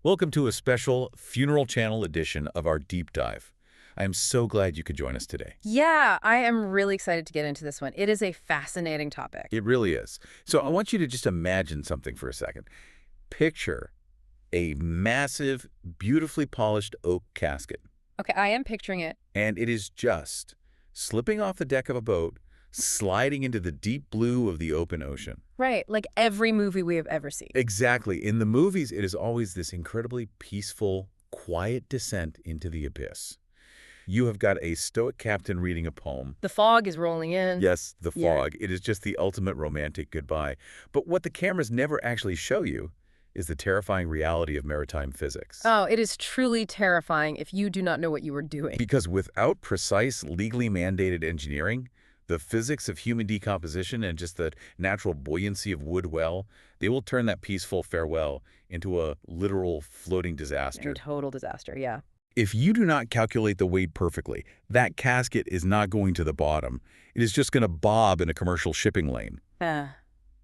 Welcome to a special Funeral Channel edition of our deep dive. I am so glad you could join us today. Yeah, I am really excited to get into this one. It is a fascinating topic. It really is. So I want you to just imagine something for a second. Picture a massive, beautifully polished oak casket, Okay, I am picturing it. and it is just slipping off the deck of a boat, sliding into the deep blue of the open ocean. Right, like every movie we have ever seen. Exactly. In the movies, it is always this incredibly peaceful, quiet descent into the abyss. You have got a stoic captain reading a poem. The fog is rolling in. Yes, the Yeah. fog. It is just the ultimate romantic goodbye. But what the cameras never actually show you is the terrifying reality of maritime physics. Oh, it is truly terrifying if you do not know what you are doing. Because without precise, legally mandated engineering, the physics of human decomposition and just the natural buoyancy of wood well, they will turn that peaceful farewell into a literal floating A disaster. total disaster, yeah. If you do not calculate the weight perfectly, that casket is not going to the bottom. It is just going to bob in a commercial shipping lane.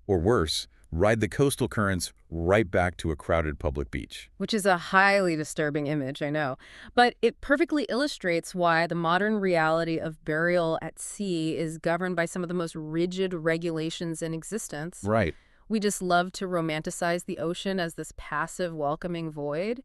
Or worse, ride the coastal currents right back to a crowded public beach. Which is a highly disturbing image, I know. But it perfectly illustrates why the modern reality of burial at sea is governed by some of the most rigid regulations in existence. Right. We just love to romanticize the ocean as this passive, welcoming void.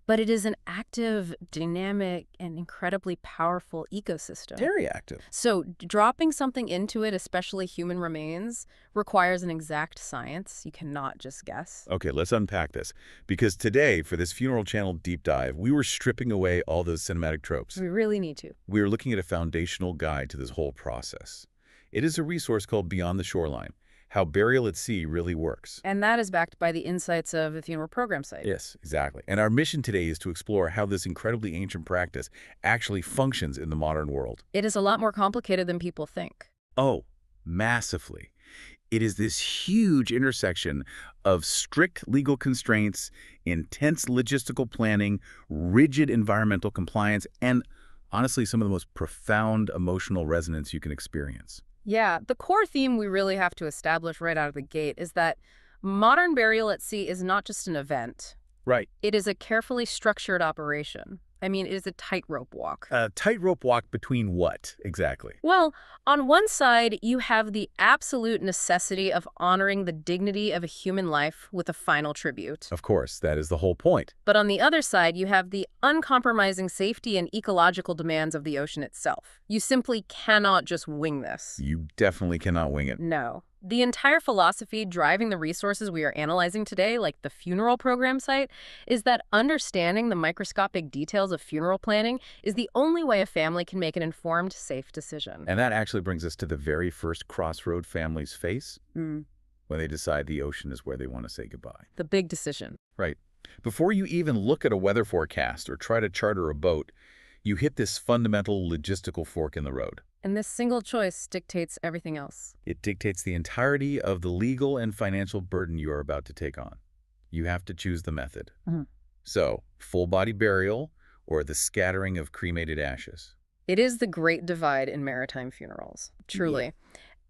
But it is an active, dynamic, and incredibly powerful ecosystem. Very active. So dropping something into it, especially human remains, requires an exact science. You cannot just guess. Okay, let's unpack this. Because today, for this Funeral Channel deep dive, we were stripping away all those cinematic tropes. We really need to. We were looking at a foundational guide to this whole process. It is a resource called Beyond the Shoreline, How Burial at Sea Really Works. And that is backed by the insights of the funeral program site. Yes, exactly. And our mission today is to explore how this incredibly ancient practice actually functions in the modern world. It is a lot more complicated than people think. Oh, massively. It is this huge intersection of strict legal constraints, intense logistical planning, rigid environmental compliance, and honestly, some of the most profound emotional resonance you can experience. Yeah, the core theme we really have to establish right out of the gate is that modern burial at sea is not just an event. Right. It is a carefully structured operation. I mean, it is a tightrope walk. A tightrope walk between what, exactly? Well, on one side, you have the absolute necessity of honoring the dignity of a human life with a final tribute. Of course, that is the whole point. But on the other side, you have the uncompromising safety and ecological demands of the ocean itself. You simply cannot just wing this. You definitely cannot wing it. No. The entire philosophy driving the resources we are analyzing today, like the funeral program site, is that understanding the microscopic details of funeral planning is the only way a family can make an informed, safe decision. And that actually brings us to the very first crossroad families face Mm, when they decide the ocean is where they want to say goodbye. the big decision. Right. Before you even look at a weather forecast or try to charter a boat, you hit this fundamental logistical fork in the road. And this single choice dictates everything else. It dictates the entirety of the legal and financial burden you are about to take on. You have to choose the method. Mhm. So, full-body burial or the scattering of cremated ashes. It is the great divide in maritime funerals, truly.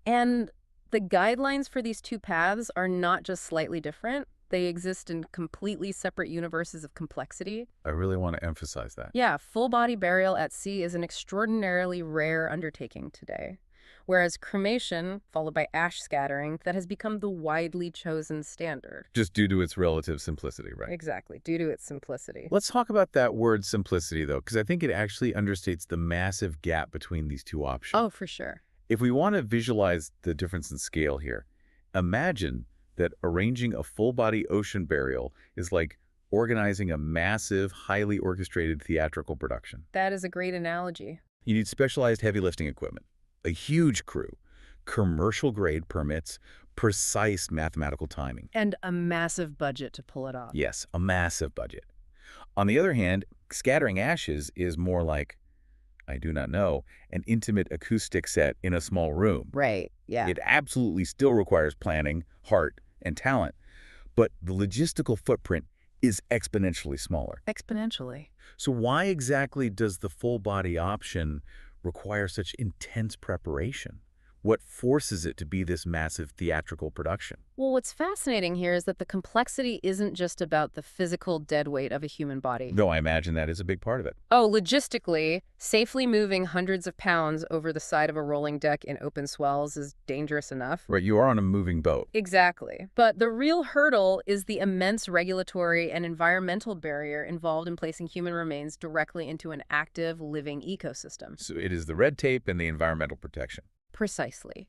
And the guidelines for these two paths are not just slightly different. They exist in completely separate universes of complexity. I really want to emphasize that. Yeah, full-body burial at sea is an extraordinarily rare undertaking today, whereas cremation, followed by ash scattering, that has become the widely chosen standard. Just due to its relative simplicity, right? Exactly, due to its simplicity. Let's talk about that word simplicity, though, because I think it actually understates the massive gap between these two options. Oh, for sure. If we want to visualize the difference in scale here, imagine that arranging a full-body ocean burial is like organizing a massive, highly orchestrated theatrical production. That is a great analogy. You need specialized heavy lifting equipment, a huge crew, commercial-grade permits, precise mathematical timing. And a massive budget to pull it off. Yes, a massive budget. On the other hand, scattering ashes is more like, I do not know, an intimate acoustic set in a small room. Right, yeah. It absolutely still requires planning, heart, and talent, but the logistical footprint is exponentially smaller. Exponentially. So why exactly does the full-body option require such intense preparation? What forces it to be this massive theatrical production? Well, what's fascinating here is that the complexity isn't just about the physical dead weight of a human body. No, I imagine that is a big part of it. Oh, logistically, safely moving hundreds of pounds over the side of a rolling deck in open swells is dangerous enough. Right, you are on a moving boat. Exactly. But the real hurdle is the immense regulatory and environmental barrier involved in placing human remains directly into an active, living ecosystem. So it is the red tape and the environmental protection. Precisely.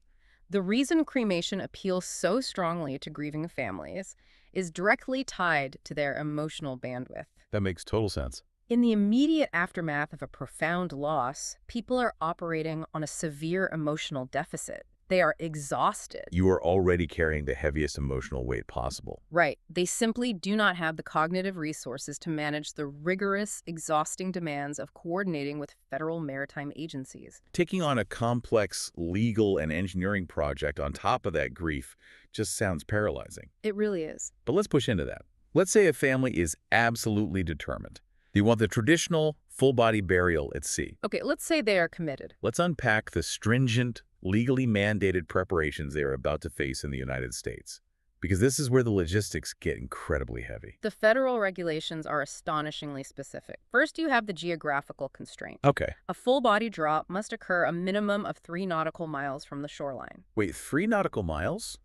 The reason cremation appeals so strongly to grieving families is directly tied to their emotional bandwidth. That makes total sense. In the immediate aftermath of a profound loss, people are operating on a severe emotional deficit. They are exhausted. You are already carrying the heaviest emotional weight possible. Right. They simply do not have the cognitive resources to manage the rigorous, exhausting demands of coordinating with federal maritime agencies. Taking on a complex legal and engineering project on top of that grief just sounds paralyzing. It really is. But let's push into that. Let's say a family is absolutely determined. They want the traditional full-body burial at sea. Okay, let's say they are committed. Let's unpack the stringent, legally mandated preparations they are about to face in the United States, because this is where the logistics get incredibly heavy. The federal regulations are astonishingly specific. First, you have the geographical constraint. Okay. A full-body drop must occur a minimum of 3 nautical miles from the shoreline. Wait, 3 nautical miles?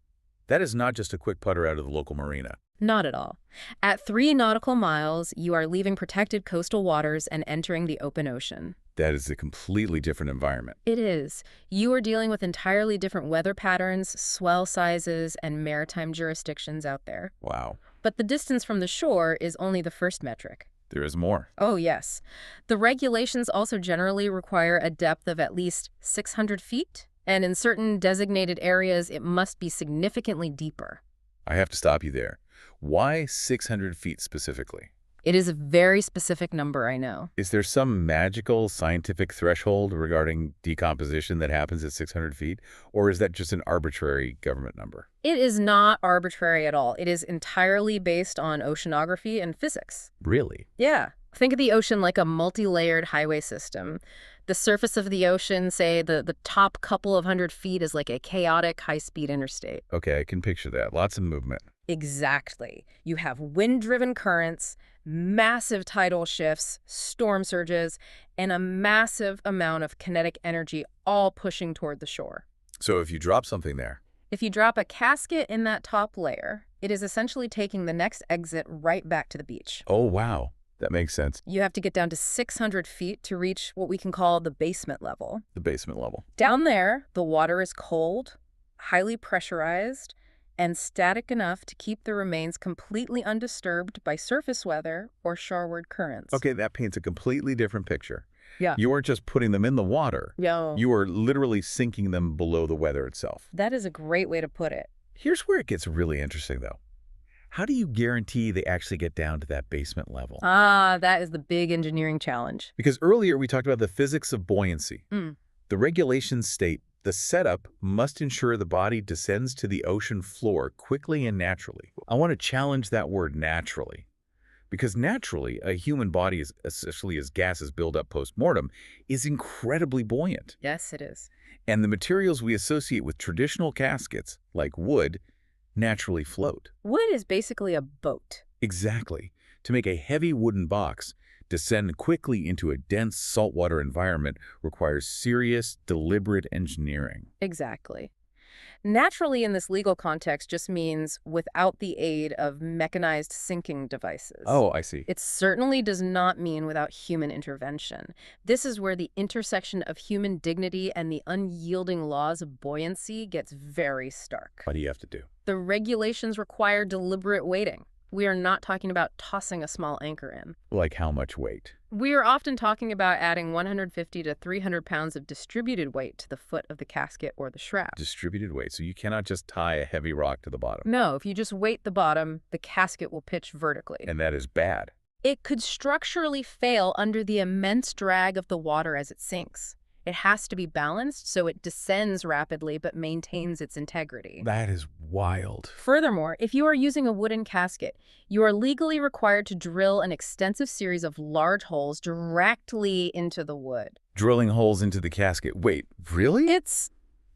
That is not just a quick putter out of the local marina. Not at all. At 3 nautical miles, you are leaving protected coastal waters and entering the open ocean. That is a completely different environment. It is. You are dealing with entirely different weather patterns, swell sizes, and maritime jurisdictions out there. Wow. But the distance from the shore is only the first metric. There is more. Oh, yes. The regulations also generally require a depth of at least 600 feet, and in certain designated areas, it must be significantly deeper. I have to stop you there. Why 600 feet specifically? It is a very specific number, I know. Is there some magical scientific threshold regarding decomposition that happens at 600 feet? Or is that just an arbitrary government number? It is not arbitrary at all. It is entirely based on oceanography and physics. Really? Yeah. Think of the ocean like a multi-layered highway system. The surface of the ocean, say the top couple of hundred feet, is like a chaotic high-speed interstate. Okay, I can picture that. Lots of movement. Exactly. You have wind-driven currents, massive tidal shifts, storm surges, and a massive amount of kinetic energy all pushing toward the shore. So if you drop something there, If you drop a casket in that top layer, it is essentially taking the next exit right back to the beach. oh wow, that makes sense. You have to get down to 600 feet to reach what we can call the basement level. The basement level. Down there, the water is cold, highly pressurized, and static enough to keep the remains completely undisturbed by surface weather or shoreward currents. Okay, that paints a completely different picture. Yeah. You aren't just putting them in the water. Yo. You are literally sinking them below the weather itself. That is a great way to put it. Here's where it gets really interesting, though. How do you guarantee they actually get down to that basement level? That is the big engineering challenge. Because earlier we talked about the physics of buoyancy. Mm. The regulations state the setup must ensure the body descends to the ocean floor quickly and naturally. I want to challenge that word naturally. Because naturally, a human body, especially as gases build up post-mortem, is incredibly buoyant. Yes, it is. And the materials we associate with traditional caskets, like wood, naturally float. Wood is basically a boat. Exactly. To make a heavy wooden box descend quickly into a dense saltwater environment requires serious, deliberate engineering. Exactly. Naturally, in this legal context, just means without the aid of mechanized sinking devices. Oh, I see. It certainly does not mean without human intervention. This is where the intersection of human dignity and the unyielding laws of buoyancy gets very stark. What do you have to do? The regulations require deliberate weighting. We are not talking about tossing a small anchor in. Like how much weight? We are often talking about adding 150 to 300 pounds of distributed weight to the foot of the casket or the shroud. Distributed weight. So you cannot just tie a heavy rock to the bottom. No, if you just weight the bottom, the casket will pitch vertically. And that is bad. It could structurally fail under the immense drag of the water as it sinks. It has to be balanced so it descends rapidly but maintains its integrity. That is wild. Furthermore, if you are using a wooden casket, you are legally required to drill an extensive series of large holes directly into the wood. Drilling holes into the casket. Wait, really? It's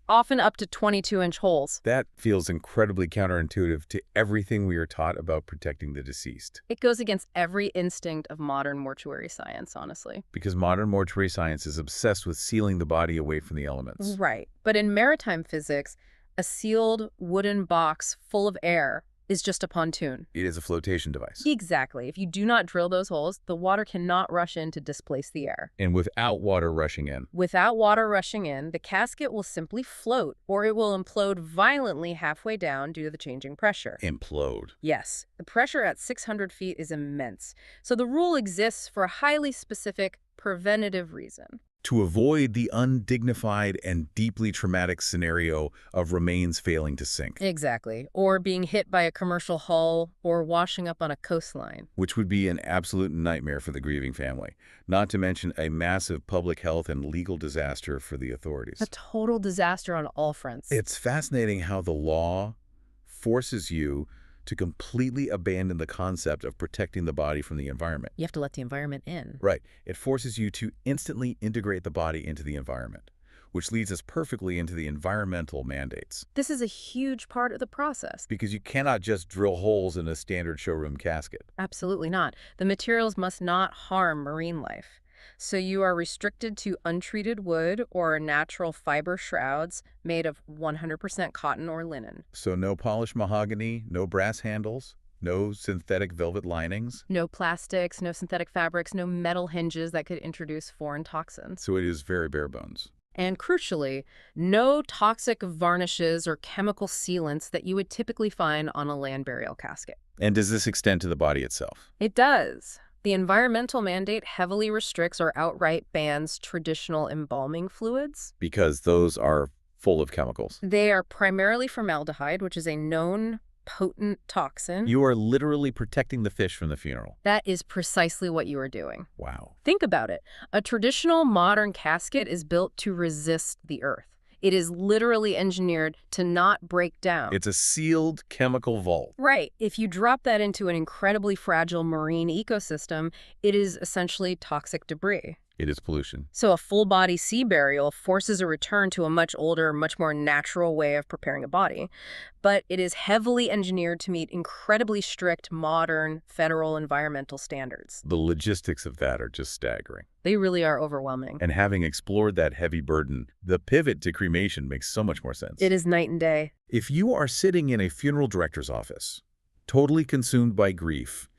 often up to 22-inch holes. That feels incredibly counterintuitive to everything we are taught about protecting the deceased. It goes against every instinct of modern mortuary science, honestly. Because modern mortuary science is obsessed with sealing the body away from the elements. Right. But in maritime physics, a sealed wooden box full of air is just a pontoon. It is a flotation device. Exactly. If you do not drill those holes, the water cannot rush in to displace the air. And without water rushing in. Without water rushing in, the casket will simply float, or it will implode violently halfway down due to the changing pressure. Implode. Yes, the pressure at 600 feet is immense. So the rule exists for a highly specific preventative reason. To avoid the undignified and deeply traumatic scenario of remains failing to sink. Exactly. Or being hit by a commercial hull or washing up on a coastline. Which would be an absolute nightmare for the grieving family, not to mention a massive public health and legal disaster for the authorities. A total disaster on all fronts. It's fascinating how the law forces you to completely abandon the concept of protecting the body from the environment. You have to let the environment in. Right. It forces you to instantly integrate the body into the environment, which leads us perfectly into the environmental mandates. This is a huge part of the process. Because you cannot just drill holes in a standard showroom casket. Absolutely not. The materials must not harm marine life. So you are restricted to untreated wood or natural fiber shrouds made of 100% cotton or linen. So no polished mahogany, no brass handles, no synthetic velvet linings. No plastics, no synthetic fabrics, no metal hinges that could introduce foreign toxins. So it is very bare bones. And crucially, no toxic varnishes or chemical sealants that you would typically find on a land burial casket. And does this extend to the body itself? It does. The environmental mandate heavily restricts or outright bans traditional embalming fluids. Because those are full of chemicals. They are primarily formaldehyde, which is a known potent toxin. You are literally protecting the fish from the funeral. That is precisely what you are doing. Wow. Think about it. A traditional modern casket is built to resist the earth. It is literally engineered to not break down. It's a sealed chemical vault. Right. If you drop that into an incredibly fragile marine ecosystem, it is essentially toxic debris. It is pollution. So a full-body sea burial forces a return to a much older, much more natural way of preparing a body. But it is heavily engineered to meet incredibly strict modern federal environmental standards. The logistics of that are just staggering. They really are overwhelming. And having explored that heavy burden, the pivot to cremation makes so much more sense. It is night and day. If you are sitting in a funeral director's office, totally consumed by grief,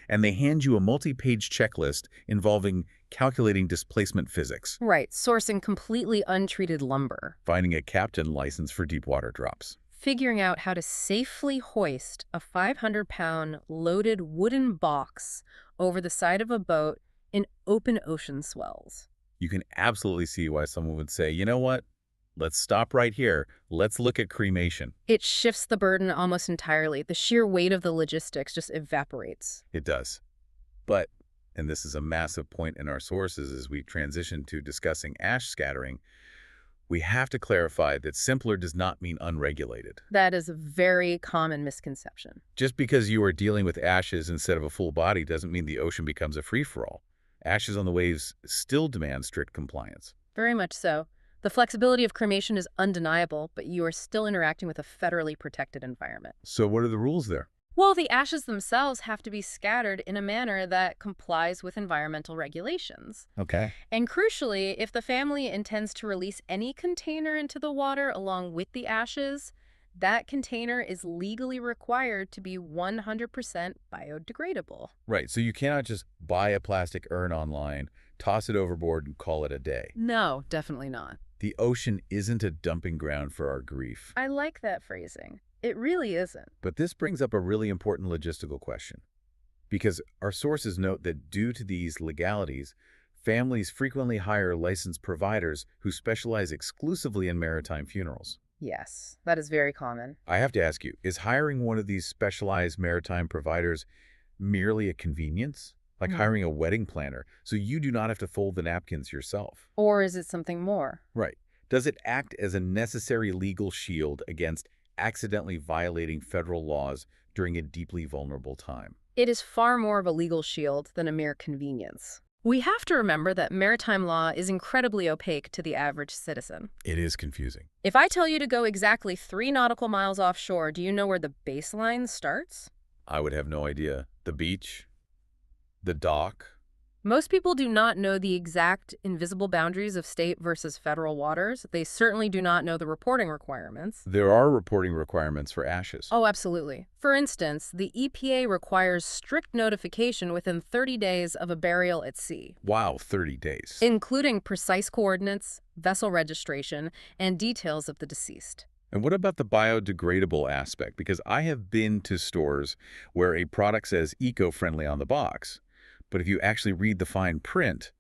and they hand you a multi-page checklist involving calculating displacement physics. Right, sourcing completely untreated lumber. Finding a captain license for deep water drops. Figuring out how to safely hoist a 500-pound loaded wooden box over the side of a boat in open ocean swells. You can absolutely see why someone would say, you know what? Let's stop right here. Let's look at cremation. It shifts the burden almost entirely. The sheer weight of the logistics just evaporates. It does. But, and this is a massive point in our sources as we transition to discussing ash scattering, we have to clarify that simpler does not mean unregulated. That is a very common misconception. Just because you are dealing with ashes instead of a full body doesn't mean the ocean becomes a free-for-all. Ashes on the waves still demand strict compliance. Very much so. The flexibility of cremation is undeniable, but you are still interacting with a federally protected environment. So what are the rules there? Well, the ashes themselves have to be scattered in a manner that complies with environmental regulations. Okay. And crucially, if the family intends to release any container into the water along with the ashes, that container is legally required to be 100% biodegradable. Right, so you cannot just buy a plastic urn online, toss it overboard, and call it a day. No, definitely not. The ocean isn't a dumping ground for our grief. I like that phrasing. It really isn't. But this brings up a really important logistical question. Because our sources note that due to these legalities, families frequently hire licensed providers who specialize exclusively in maritime funerals. Yes, that is very common. I have to ask you, is hiring one of these specialized maritime providers merely a convenience? Like hiring a wedding planner, so you do not have to fold the napkins yourself? Or is it something more? Right. Does it act as a necessary legal shield against accidentally violating federal laws during a deeply vulnerable time? It is far more of a legal shield than a mere convenience. We have to remember that maritime law is incredibly opaque to the average citizen. It is confusing. If I tell you to go exactly 3 nautical miles offshore, do you know where the baseline starts? I would have no idea. The beach? The dock? Most people do not know the exact invisible boundaries of state versus federal waters. They certainly do not know the reporting requirements. There are reporting requirements for ashes. Oh, absolutely. For instance, the EPA requires strict notification within 30 days of a burial at sea, Wow, 30 days. including precise coordinates, vessel registration, and details of the deceased. And what about the biodegradable aspect? Because I have been to stores where a product says eco-friendly on the box, but if you actually read the fine print,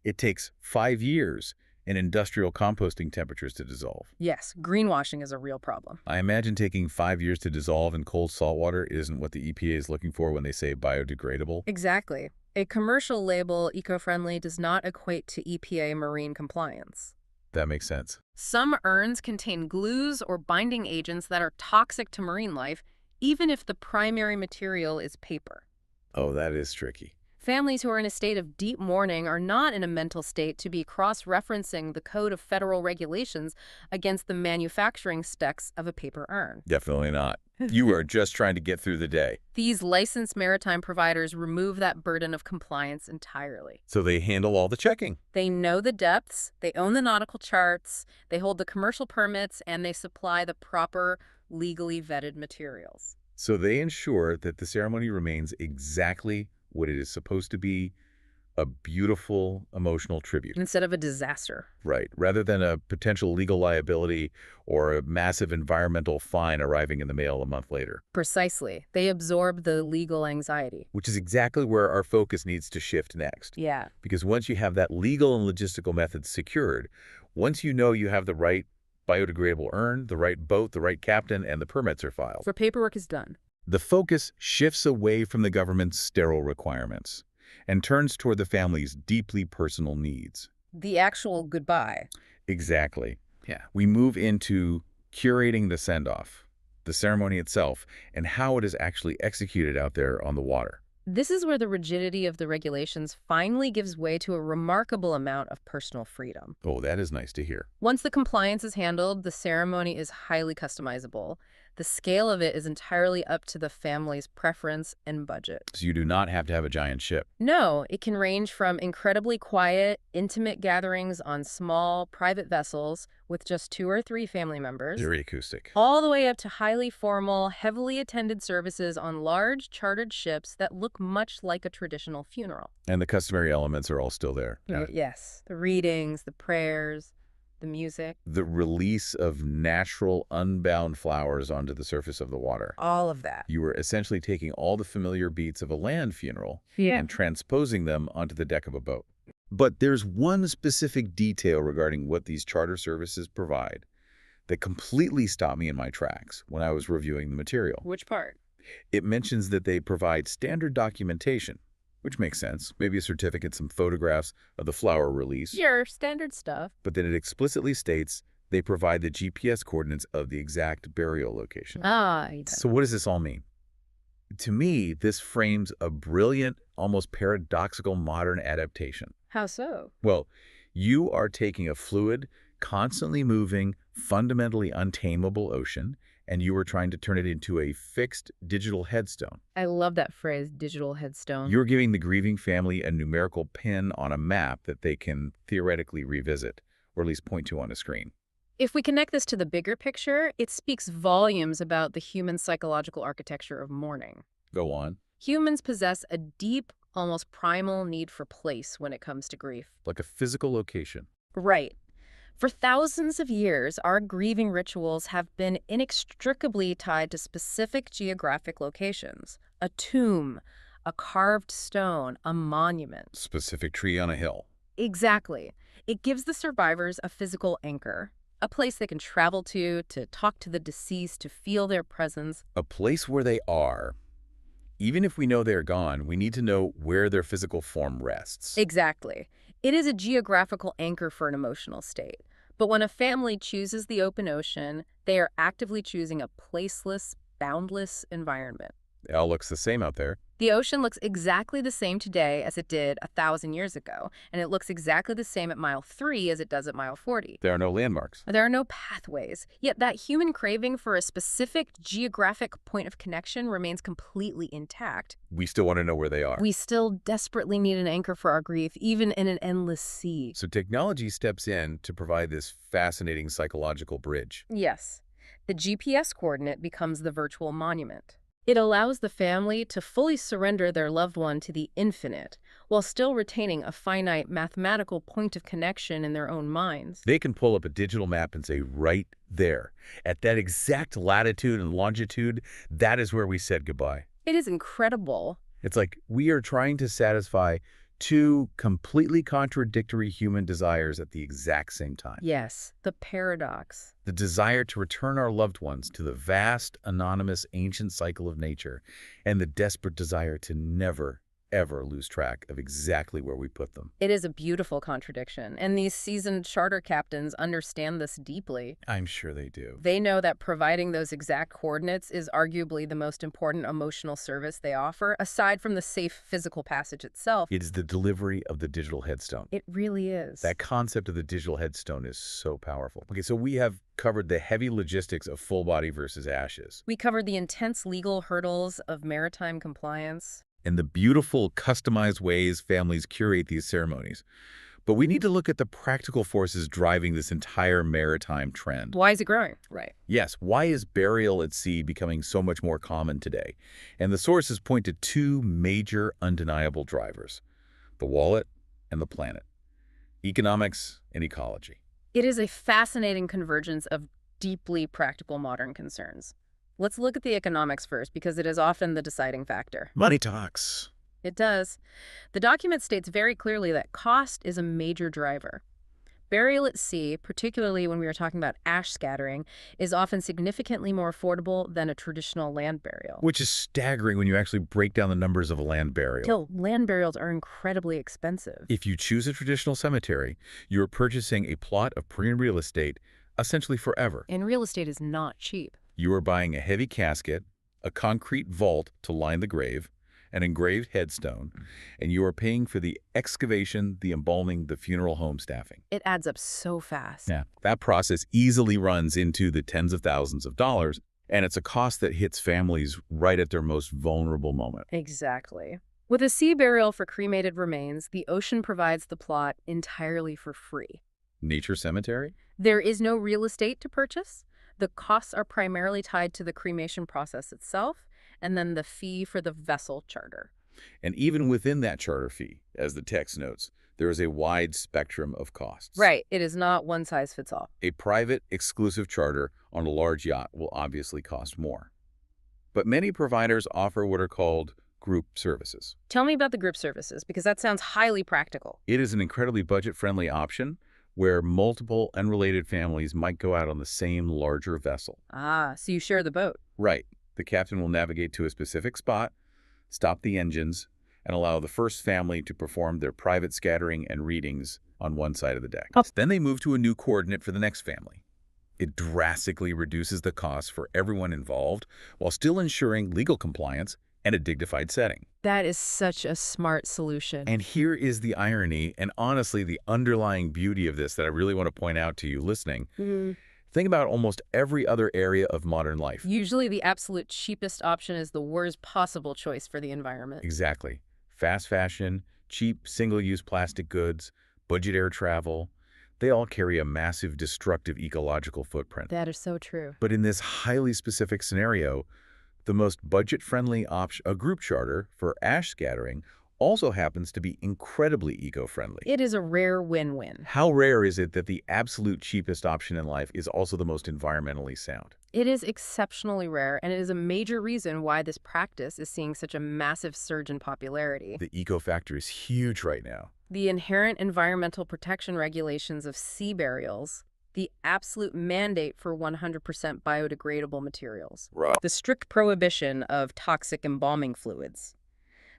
it takes 5 years in industrial composting temperatures to dissolve. Yes, greenwashing is a real problem. I imagine taking 5 years to dissolve in cold salt water isn't what the EPA is looking for when they say biodegradable. Exactly. A commercial label, eco-friendly, does not equate to EPA marine compliance. That makes sense. Some urns contain glues or binding agents that are toxic to marine life, even if the primary material is paper. Oh, that is tricky. Families who are in a state of deep mourning are not in a mental state to be cross-referencing the Code of Federal Regulations against the manufacturing specs of a paper urn. Definitely not. You are just trying to get through the day. These licensed maritime providers remove that burden of compliance entirely. So they handle all the checking. They know the depths, they own the nautical charts, they hold the commercial permits, and they supply the proper, legally vetted materials. So they ensure that the ceremony remains exactly what it is supposed to be, a beautiful emotional tribute. Instead of a disaster. Right, rather than a potential legal liability or a massive environmental fine arriving in the mail a month later. Precisely. They absorb the legal anxiety. Which is exactly where our focus needs to shift next. Yeah. Because once you have that legal and logistical methods secured, once you know you have the right biodegradable urn, the right boat, the right captain, and the permits are filed, For paperwork is done. the focus shifts away from the government's sterile requirements and turns toward the family's deeply personal needs. The actual goodbye. Exactly. Yeah. We move into curating the send-off, the ceremony itself, and how it is actually executed out there on the water. This is where the rigidity of the regulations finally gives way to a remarkable amount of personal freedom. Oh, that is nice to hear. Once the compliance is handled, the ceremony is highly customizable. The scale of it is entirely up to the family's preference and budget. So you do not have to have a giant ship. No, it can range from incredibly quiet, intimate gatherings on small, private vessels with just 2 or 3 family members, Very acoustic. all the way up to highly formal, heavily attended services on large, chartered ships that look much like a traditional funeral. And the customary elements are all still there. Yes, the readings, the prayers, the music, The release of natural, unbound flowers onto the surface of the water. all of that. You were essentially taking all the familiar beats of a land funeral and transposing them onto the deck of a boat. But there's one specific detail regarding what these charter services provide that completely stopped me in my tracks when I was reviewing the material. Which part? It mentions that they provide standard documentation, which makes sense. Maybe a certificate, some photographs of the flower release. Your standard stuff. But then it explicitly states they provide the GPS coordinates of the exact burial location. So what does this all mean? To me, this frames a brilliant, almost paradoxical modern adaptation. How so? Well, you are taking a fluid, constantly moving, fundamentally untamable ocean, and you are trying to turn it into a fixed digital headstone. I love that phrase, digital headstone. You're giving the grieving family a numerical pin on a map that they can theoretically revisit, or at least point to on a screen. If we connect this to the bigger picture, it speaks volumes about the human psychological architecture of mourning. Go on. Humans possess a deep, almost primal need for place when it comes to grief. Like a physical location. Right. For thousands of years, our grieving rituals have been inextricably tied to specific geographic locations. A tomb, a carved stone, a monument. Specific tree on a hill. Exactly. It gives the survivors a physical anchor, a place they can travel to talk to the deceased, to feel their presence. A place where they are. Even if we know they're gone, we need to know where their physical form rests. Exactly. It is a geographical anchor for an emotional state. But when a family chooses the open ocean, they are actively choosing a placeless, boundless environment. It all looks the same out there. The ocean looks exactly the same today as it did 1,000 years ago, and it looks exactly the same at mile 3 as it does at mile 40. There are no landmarks. There are no pathways, yet that human craving for a specific geographic point of connection remains completely intact. We still want to know where they are. We still desperately need an anchor for our grief, even in an endless sea. So technology steps in to provide this fascinating psychological bridge. Yes, the GPS coordinate becomes the virtual monument. It allows the family to fully surrender their loved one to the infinite, while still retaining a finite mathematical point of connection in their own minds. They can pull up a digital map and say, right there, at that exact latitude and longitude, that is where we said goodbye. It is incredible. It's like we are trying to satisfy two completely contradictory human desires at the exact same time. Yes, the paradox. The desire to return our loved ones to the vast, anonymous, ancient cycle of nature, and the desperate desire to never, ever lose track of exactly where we put them. It is a beautiful contradiction, and these seasoned charter captains understand this deeply. I'm sure they do. They know that providing those exact coordinates is arguably the most important emotional service they offer, aside from the safe physical passage itself. It is the delivery of the digital headstone. It really is. That concept of the digital headstone is so powerful. Okay, so we have covered the heavy logistics of full body versus ashes, We covered the intense legal hurdles of maritime compliance. and the beautiful, customized ways families curate these ceremonies. But we need to look at the practical forces driving this entire maritime trend. Why is it growing? Right. Yes, why is burial at sea becoming so much more common today? And the sources point to two major undeniable drivers: the wallet and the planet, economics and ecology. It is a fascinating convergence of deeply practical modern concerns. Let's look at the economics first, because it is often the deciding factor. Money talks. It does. The document states very clearly that cost is a major driver. Burial at sea, particularly when we are talking about ash scattering, is often significantly more affordable than a traditional land burial. Which is staggering when you actually break down the numbers of a land burial. Still, land burials are incredibly expensive. If you choose a traditional cemetery, you're purchasing a plot of premium real estate essentially forever. And real estate is not cheap. You are buying a heavy casket, a concrete vault to line the grave, an engraved headstone, and you are paying for the excavation, the embalming, the funeral home staffing. It adds up so fast. Yeah, that process easily runs into the tens of thousands of dollars, and it's a cost that hits families right at their most vulnerable moment. Exactly. With a sea burial for cremated remains, the ocean provides the plot entirely for free. Nature cemetery? There is no real estate to purchase. The costs are primarily tied to the cremation process itself, and then the fee for the vessel charter. And even within that charter fee, as the text notes, there is a wide spectrum of costs. Right. It is not one size fits all. A private, exclusive charter on a large yacht will obviously cost more. But many providers offer what are called group services. Tell me about the group services, because that sounds highly practical. It is an incredibly budget-friendly option where multiple unrelated families might go out on the same larger vessel. Ah, so you share the boat. Right. The captain will navigate to a specific spot, stop the engines, and allow the first family to perform their private scattering and readings on one side of the deck. Then they move to a new coordinate for the next family. It drastically reduces the cost for everyone involved while still ensuring legal compliance and a dignified setting. That is such a smart solution. And here is the irony and honestly the underlying beauty of this that I really want to point out to you listening. Think about almost every other area of modern life. Usually the absolute cheapest option is the worst possible choice for the environment. Exactly. Fast fashion, cheap single-use plastic goods, budget air travel, they all carry a massive destructive ecological footprint. That is so true. But in this highly specific scenario, the most budget-friendly option, a group charter for ash scattering, also happens to be incredibly eco-friendly. It is a rare win-win. How rare is it that the absolute cheapest option in life is also the most environmentally sound? It is exceptionally rare, and it is a major reason why this practice is seeing such a massive surge in popularity. The eco factor is huge right now. The inherent environmental protection regulations of sea burials, the absolute mandate for 100% biodegradable materials, Right. the strict prohibition of toxic embalming fluids,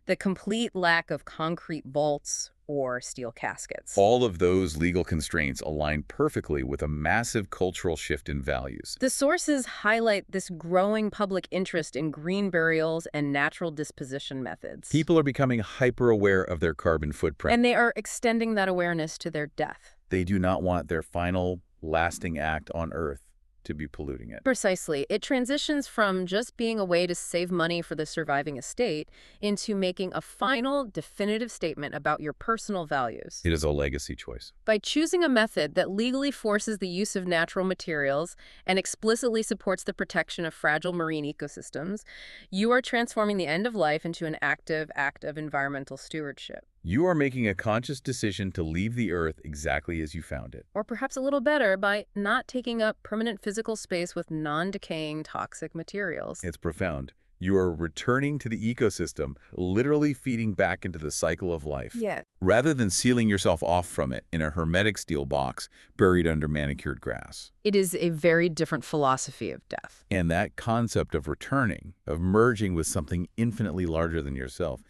the complete lack of concrete vaults or steel caskets. All of those legal constraints align perfectly with a massive cultural shift in values. The sources highlight this growing public interest in green burials and natural disposition methods. People are becoming hyper-aware of their carbon footprint. And they are extending that awareness to their death. They do not want their final, lasting act on Earth to be polluting it. Precisely. It transitions from just being a way to save money for the surviving estate into making a final, definitive statement about your personal values. It is a legacy choice. By choosing a method that legally forces the use of natural materials and explicitly supports the protection of fragile marine ecosystems, you are transforming the end of life into an active act of environmental stewardship. You are making a conscious decision to leave the Earth exactly as you found it. Or perhaps a little better, by not taking up permanent physical space with non-decaying toxic materials. It's profound. You are returning to the ecosystem, literally feeding back into the cycle of life. Yeah. Rather than sealing yourself off from it in a hermetic steel box buried under manicured grass. It is a very different philosophy of death. And that concept of returning, of merging with something infinitely larger than yourself,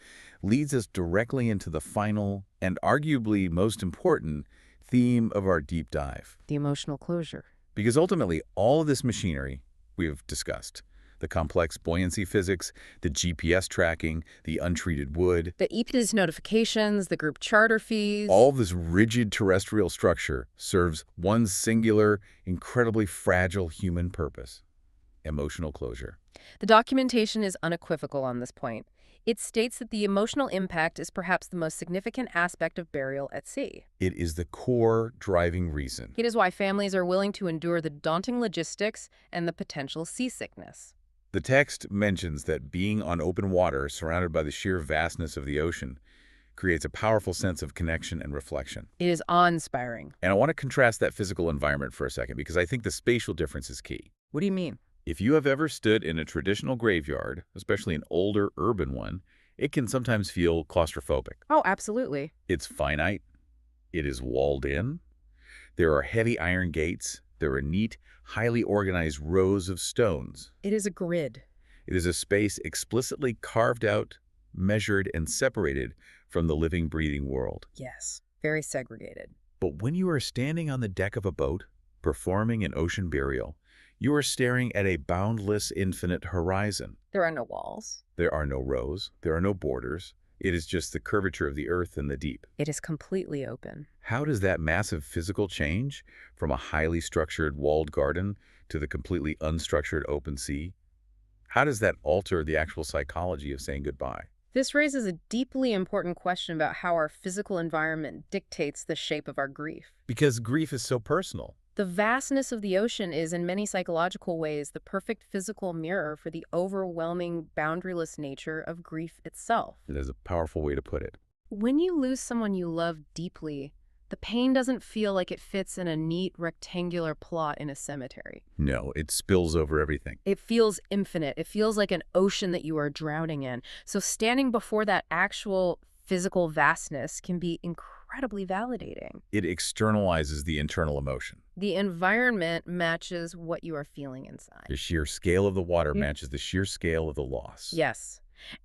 leads us directly into the final and arguably most important theme of our deep dive. The emotional closure. Because ultimately, all of this machinery we have discussed, the complex buoyancy physics, the GPS tracking, the untreated wood, The EPIS notifications, the group charter fees. all this rigid terrestrial structure serves one singular, incredibly fragile human purpose: emotional closure. The documentation is unequivocal on this point. It states that the emotional impact is perhaps the most significant aspect of burial at sea. It is the core driving reason. It is why families are willing to endure the daunting logistics and the potential seasickness. The text mentions that being on open water, surrounded by the sheer vastness of the ocean, creates a powerful sense of connection and reflection. It is awe-inspiring. And I want to contrast that physical environment for a second, because I think the spatial difference is key. What do you mean? If you have ever stood in a traditional graveyard, especially an older urban one, it can sometimes feel claustrophobic. Oh, absolutely. It's finite. It is walled in. There are heavy iron gates. There are neat, highly organized rows of stones. It is a grid. It is a space explicitly carved out, measured, and separated from the living, breathing world. Yes. Very segregated. But when you are standing on the deck of a boat, performing an ocean burial, you are staring at a boundless, infinite horizon. There are no walls. There are no rows. There are no borders. It is just the curvature of the earth and the deep. It is completely open. How does that massive physical change from a highly structured walled garden to the completely unstructured open sea? How does that alter the actual psychology of saying goodbye? This raises a deeply important question about how our physical environment dictates the shape of our grief. Because grief is so personal. The vastness of the ocean is, in many psychological ways, the perfect physical mirror for the overwhelming, boundaryless nature of grief itself. It is a powerful way to put it. When you lose someone you love deeply, the pain doesn't feel like it fits in a neat, rectangular plot in a cemetery. No, it spills over everything. It feels infinite. It feels like an ocean that you are drowning in. So standing before that actual physical vastness can be incredibly validating. It externalizes the internal emotion. The environment matches what you are feeling inside. The sheer scale of the water matches the sheer scale of the loss. Yes.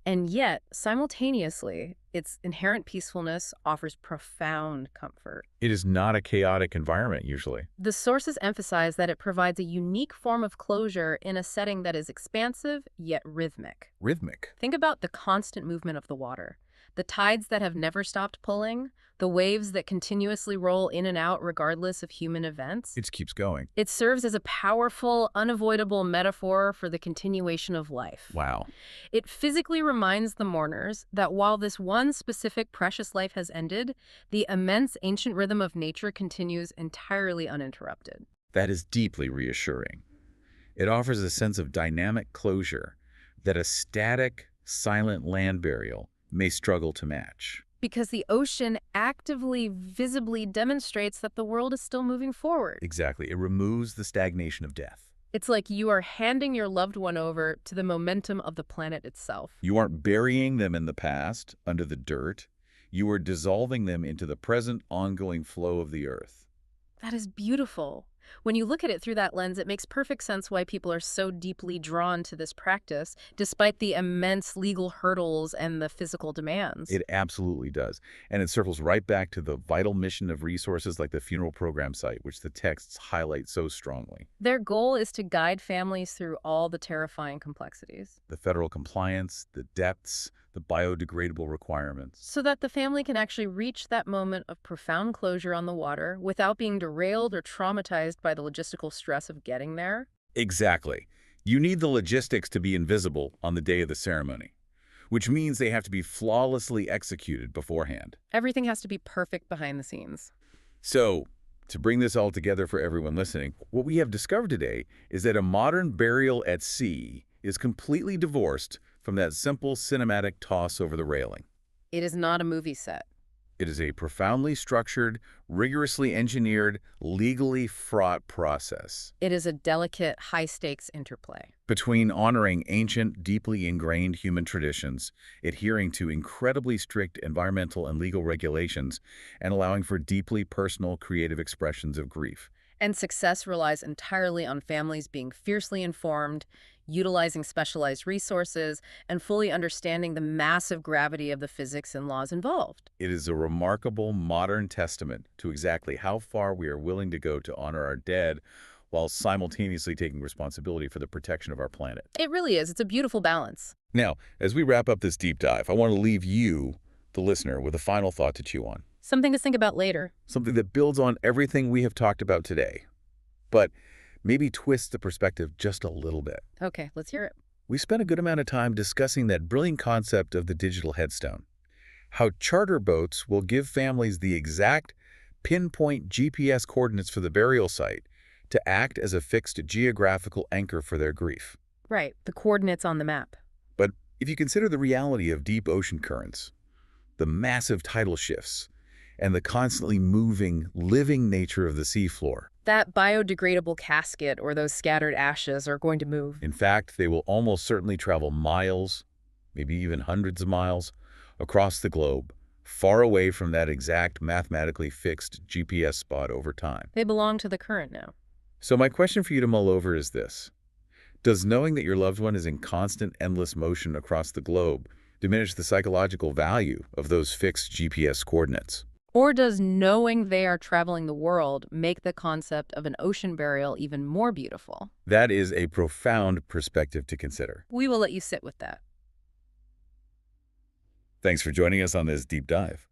And yet, simultaneously, its inherent peacefulness offers profound comfort. It is not a chaotic environment, usually. The sources emphasize that it provides a unique form of closure in a setting that is expansive yet rhythmic. Rhythmic. Think about the constant movement of the water. The tides that have never stopped pulling, the waves that continuously roll in and out regardless of human events. It keeps going. It serves as a powerful, unavoidable metaphor for the continuation of life. Wow. It physically reminds the mourners that while this one specific precious life has ended, the immense ancient rhythm of nature continues entirely uninterrupted. That is deeply reassuring. It offers a sense of dynamic closure that a static, silent land burial may struggle to match. Because the ocean actively, visibly demonstrates that the world is still moving forward. Exactly. It removes the stagnation of death. It's like you are handing your loved one over to the momentum of the planet itself. You aren't burying them in the past, under the dirt. You are dissolving them into the present, ongoing flow of the earth. That is beautiful. When you look at it through that lens, it makes perfect sense why people are so deeply drawn to this practice, despite the immense legal hurdles and the physical demands. It absolutely does. And it circles right back to the vital mission of resources like the funeral program site, which the texts highlight so strongly. Their goal is to guide families through all the terrifying complexities, The federal compliance, the depths, the biodegradable requirements. so that the family can actually reach that moment of profound closure on the water without being derailed or traumatized by the logistical stress of getting there. Exactly. You need the logistics to be invisible on the day of the ceremony, which means they have to be flawlessly executed beforehand. Everything has to be perfect behind the scenes. So, to bring this all together for everyone listening, what we have discovered today is that a modern burial at sea is completely divorced from that simple cinematic toss over the railing. It is not a movie set. It is a profoundly structured, rigorously engineered, legally fraught process It is a delicate, high-stakes interplay. between honoring ancient, deeply ingrained human traditions, adhering to incredibly strict environmental and legal regulations, and allowing for deeply personal, creative expressions of grief. And success relies entirely on families being fiercely informed, utilizing specialized resources, and fully understanding the massive gravity of the physics and laws involved. It is a remarkable modern testament to exactly how far we are willing to go to honor our dead while simultaneously taking responsibility for the protection of our planet. It really is. It's a beautiful balance. Now, as we wrap up this deep dive, I want to leave you, the listener, with a final thought to chew on. Something to think about later. Something that builds on everything we have talked about today, but maybe twists the perspective just a little bit. Okay, let's hear it. We spent a good amount of time discussing that brilliant concept of the digital headstone, how charter boats will give families the exact pinpoint GPS coordinates for the burial site to act as a fixed geographical anchor for their grief. Right, the coordinates on the map. But if you consider the reality of deep ocean currents, the massive tidal shifts, and the constantly moving, living nature of the seafloor, That biodegradable casket or those scattered ashes are going to move. in fact, they will almost certainly travel miles, maybe even hundreds of miles, across the globe, far away from that exact mathematically fixed GPS spot over time. They belong to the current now. So my question for you to mull over is this. Does knowing that your loved one is in constant, endless motion across the globe diminish the psychological value of those fixed GPS coordinates? Or does knowing they are traveling the world make the concept of an ocean burial even more beautiful? That is a profound perspective to consider. We will let you sit with that. Thanks for joining us on this deep dive.